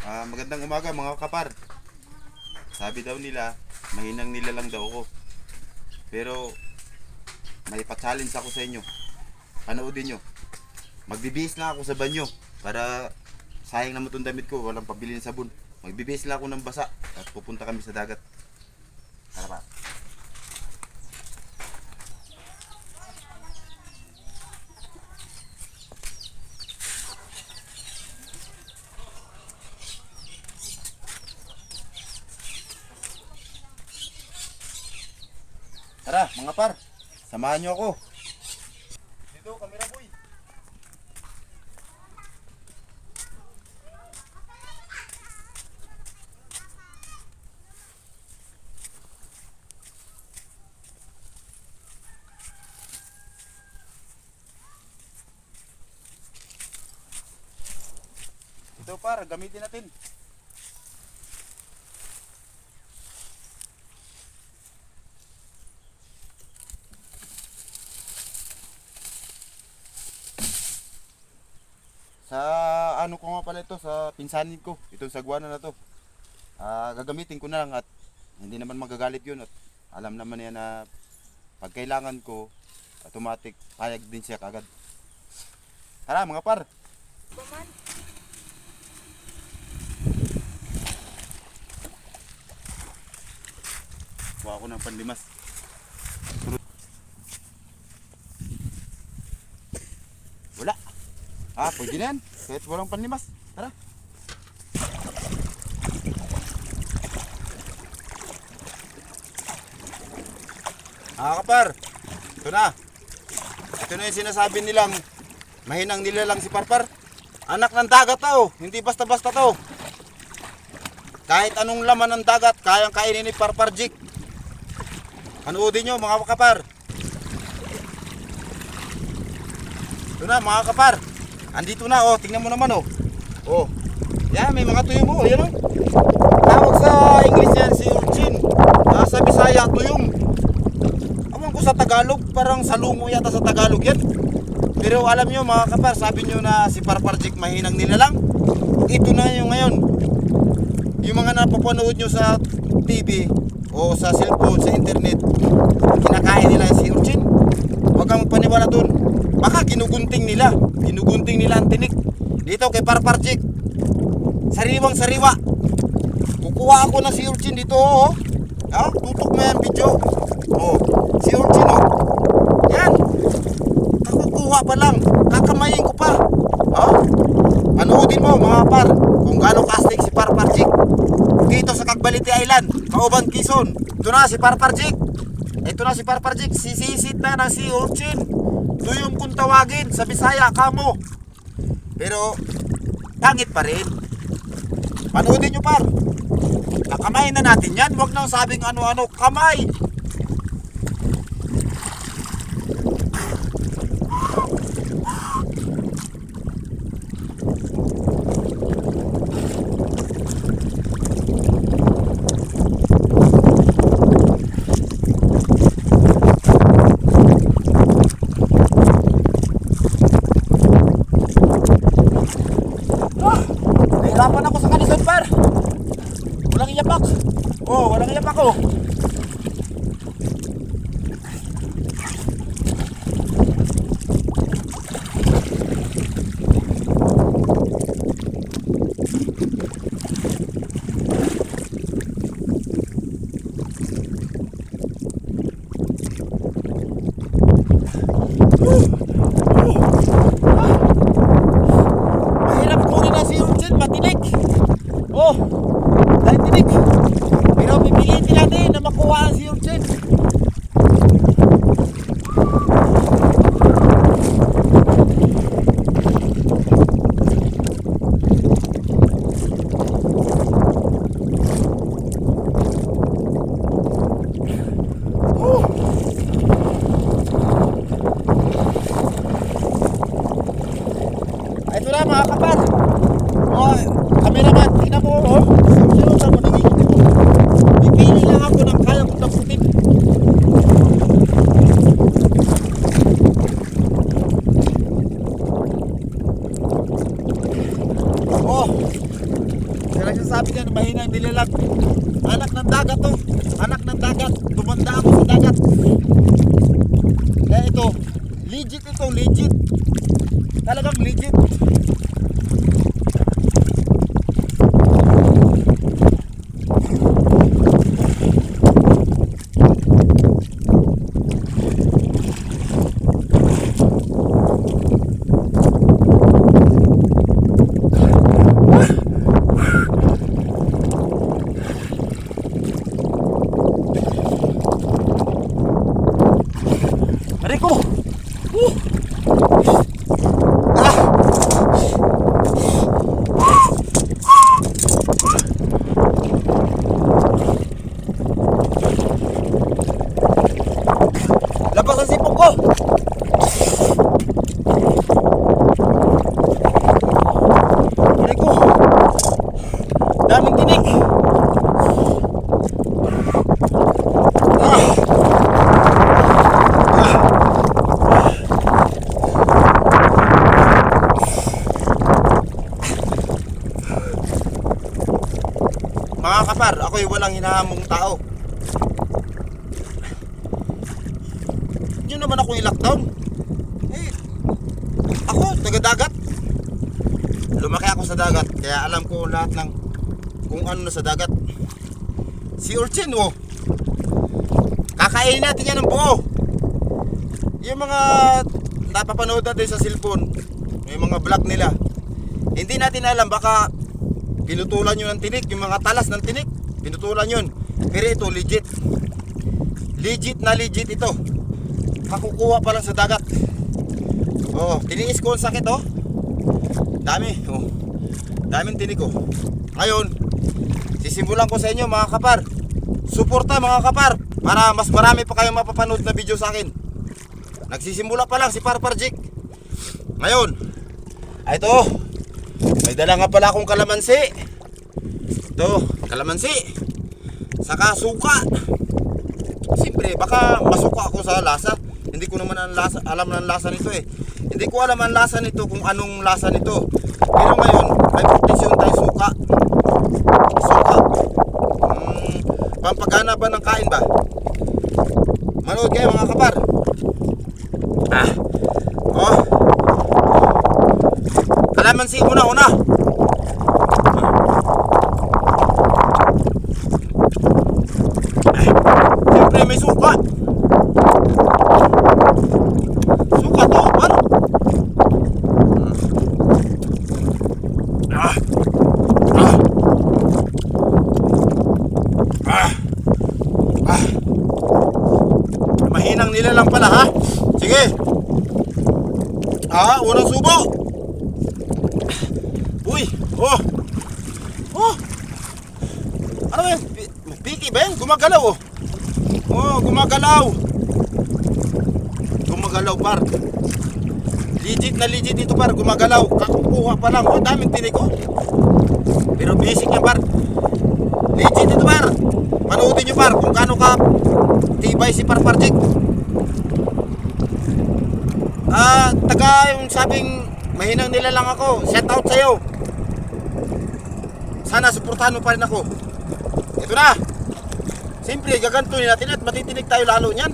Magandang umaga mga kapar. Sabi daw nila, mahinang nila lang daw ako. Pero may pa-challenge ako sa inyo. Panoodin nyo. Magbibihis lang ako sa banyo para sayang naman itong damit ko, walang pabili ng sabon. Magbibihis lang ako ng basa at pupunta kami sa dagat. Tara pa. Tara mga par, samahan nyo ako. Dito, camera boy. Ito par, gamitin natin. Sa ano ko nga pala ito, sa pinsanin ko, itong sagwana na to. Gagamitin ko na lang at hindi naman magagalit yun at alam naman niya na pag kailangan ko, automatic payag din siya kagad. Tara mga par. Kuha ko ng panlimas. Wala. Pwede na yan. Kahit walang panlimas. Tara. Kapar. Ito na. Ito na yung sinasabi nilang mahinang nila lang si Parpar. Anak ng dagat to. Hindi basta-basta to. Kahit anong laman ng dagat, kayang kainin ni Parpar Jik. Panoodin nyo mga kapar. Ito na mga kapar. Andito na, tingnan mo naman, yan, may mga tuyong mo, yan, Tawag sa English yan, si urchin. Sa Bisaya, tuyong. Awan ko sa Tagalog, parang salungo yata sa Tagalog yan. Pero alam nyo mga kapar, sabi nyo na si Parpar Jik mahinang nila lang. Ito na yung ngayon. Yung mga napapanood nyo sa TV o sa cellphone, sa internet, kinakain nila si urchin. Huwag kang paniwala dun. Baka ginugunting nila ang tinik. Dito kay Parpar Jik, sariwang sariwa. Kukuha ako na si urchin dito, tutok mo yan video. Si urchin, yan. Kakukuha pa lang, kakamayin ko pa. Panoodin mo mga par, kung gaano kastig si Parpar Jik. Dito sa Cagbalite Island, Kauban, Quezon. Ito na si Parpar Jik. Sisisit na ng si urchin. Tuyong kung tawagin sa Bisaya kamo. Pero pangit pa rin. Panoodin nyo par. Kakamay na natin yan. Huwag nang sabing ano-ano. Kamay. Nahirapan ako sa kanisod par. Walang iyapak. Walang iyapak ko. Mahirap kunin na si urchin, matinik. Dahil tinik. Pero pipilitin natin na makuha ang si urchin. Ito na mga kapar. Cameraman, tingnan mo, sino sa mo nangingiti ko. Pipili lang ako ng kayang kong taputin. Kaya nagsasabi niya na mahinang nilalag. Anak ng dagat to. Anak ng dagat. Tumanda ako sa dagat. Kaya ito, legit ito, legit. Talagang legit. Rico! Labas ang sipong ko! Rico! Daming tinik! Mga kapar, ako'y walang hinahamong tao. Yun naman ako i-lockdown. Eh, ako, taga-dagat. Lumaki ako sa dagat, kaya alam ko lahat ng kung ano na sa dagat. Si Urchin, oh. Kakainin natin yan ng buo. Yung mga napapanood natin sa cellphone, yung mga vlog nila, hindi natin alam, baka pinutulan yun ng tinik, yung mga talas ng tinik, pinutulan yun. Pero ito, legit. Legit na legit ito. Kakukuha pa lang sa dagat. Oh, tiniis ko ang sakit, oh. Dami, oh. Daming tinik, oh. Ngayon, sisimulan ko sa inyo, mga kapar. Suporta, mga kapar, para mas marami pa kayong mapapanood na video sa akin. Nagsisimula pa lang si Parparjik. Ngayon, ito, may dala nga pala akong kalamansi. Ito, kalamansi. Saka suka. Siyempre, baka masuka ako sa lasa. Hindi ko naman alam ng lasa nito eh. Hindi ko alam ang lasa nito, kung anong lasa nito. Pero ngayon, may proteksyon tayo suka. Suka. Pampagana ba ng kain ba? Manood kayo, mga kapar. Oh. Kalamansi una. Siyempre may suka. Suka to, par. Mahinang nila lang pala, ha? Sige. Unang subo. Uy, oh. Ano yan? Piki ba yan? Gumagalaw, oh. Oh, gumagalaw. Gumagalaw, par. Legit na legit ito, par. Gumagalaw. Kakukuha pa lang. Oh, daming tinik, oh. Pero basic yan, par. Legit ito, par. Panoodin nyo, par, kung kano ka tibay si Parparjik. Taga yung sabing mahinang nila lang ako. Shout out sa'yo. Sana suportahan mo pa rin ako. Ito na. Siyempre, gagantunin natin at matitinig tayo lalo niyan.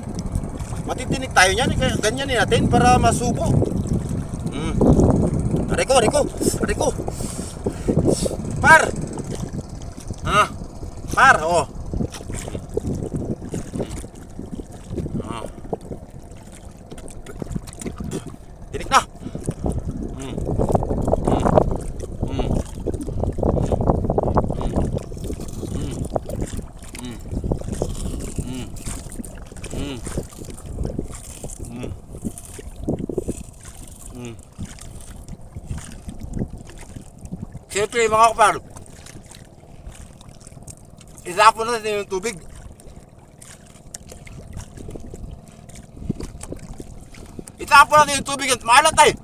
Matitinig tayo niyan. Ganyanin natin para masubo. Riko. Par. Par, oh. Tinik na. Siyempre, mga kapar, isapon natin yung tubig. Isapon natin yung tubig at maalat tayo.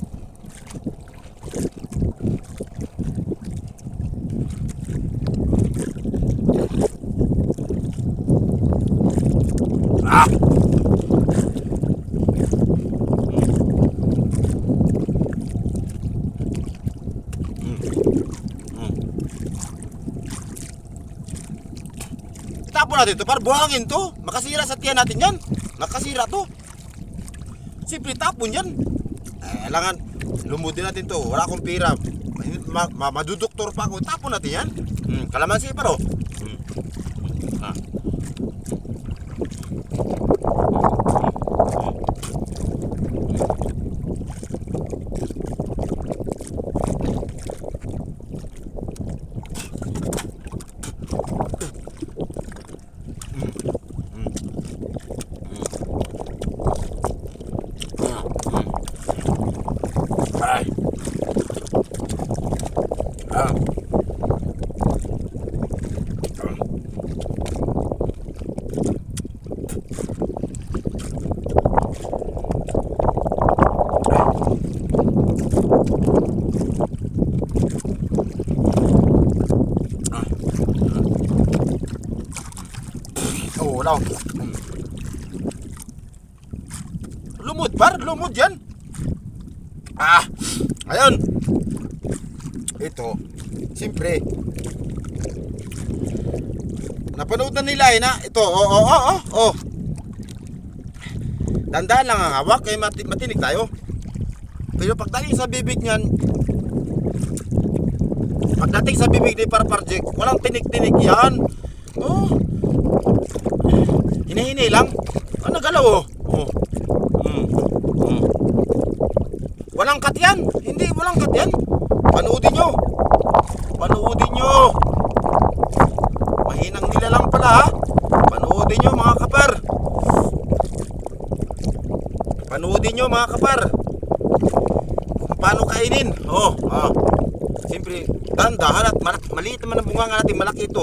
Tapon natin to, para buhangin to. Makasira sa tiyan natin yan. Makasira to. Siyempre tapon yan. Kailangan lumudin natin to. Wala akong pira. Maduduktor pa ako. Tapon natin yan. Kalamansi pa ro. Wala. Lumod par, lumod yan. Ayun. Ito, siyempre napanood na nila na ito. Dandaan lang ang hawak, kaya matinig tayo. Pero pagdating sa bibig niyan, pagdating sa bibig ni Parparjik, walang tinig-tinig yan. Hinahinay lang. Nagalaw Walang cut yan. Hindi, walang cut yan. Panoodin nyo. Mahinang nila lang pala ha. Panoodin nyo mga kapar. Kung paano kainin. Siyempre, dahan-dahan at maliit naman ang bunga natin. Malaki ito.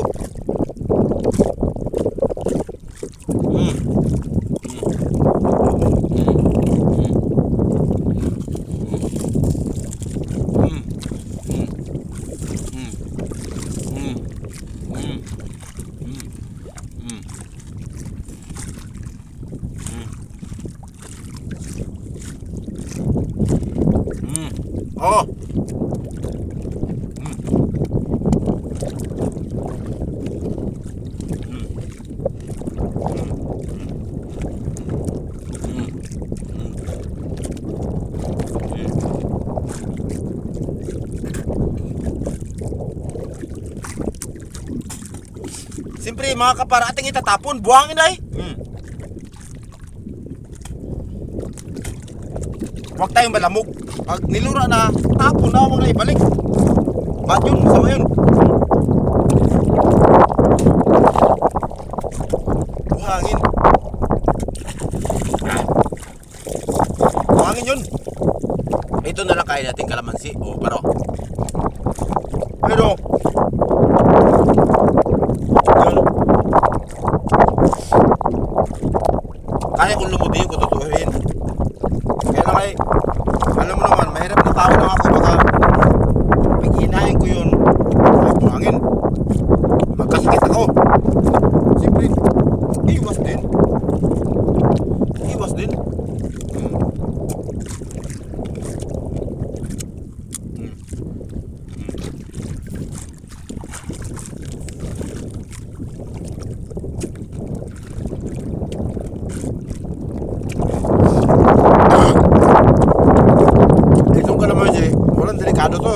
Siyempre mga kapar, ating itatapon, buhangin ay. Huwag tayong malamog. Pag nilura na, tapon na, huwag na ibalik. Bad yun, masama yun. Buhangin. Buhangin yun. Ito na lang kain natin kalamansi. Pero kaya kung lumudi ko tutuhin. Kaya lang ay, alam mo naman, mahirap na tao lang ako. Baka pag hinahin ko yun, buhangin, magkasakit ako. Siyempre, iwas din.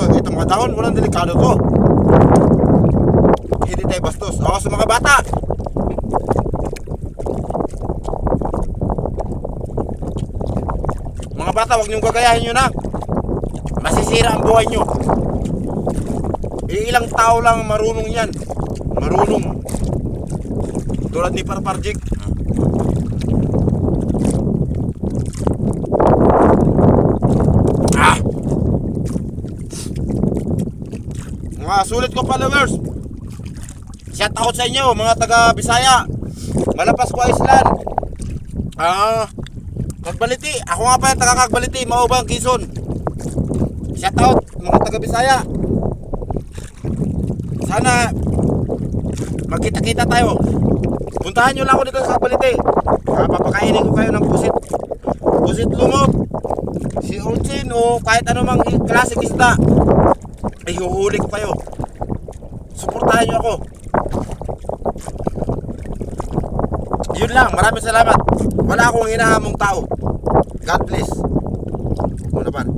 Itong mga dahon, walang delikado to. Hindi tayo bastos. Sa mga bata, huwag niyong gagayahin yun ha. Masisira ang buhay nyo. Ilang tao lang marunong yan. Tulad ni Parparjik. Mga sulit ko followers, shout out sa inyo mga taga Bisaya, Malapas ko Island, Cagbaliti. Ako nga pa yung taga Cagbaliti, Maubang, Quezon. Shout out mga taga Bisaya. Sana magkita-kita tayo. Puntahan nyo lang ako dito sa Cagbaliti. Papakainin ko kayo ng pusit lumot, si Urchin o kahit anumang klaseng isda. Ay, huhuli ko kayo. Suportahan nyo ako. Yun lang, maraming salamat. Wala akong hinahamong tao. God bless. Muna par.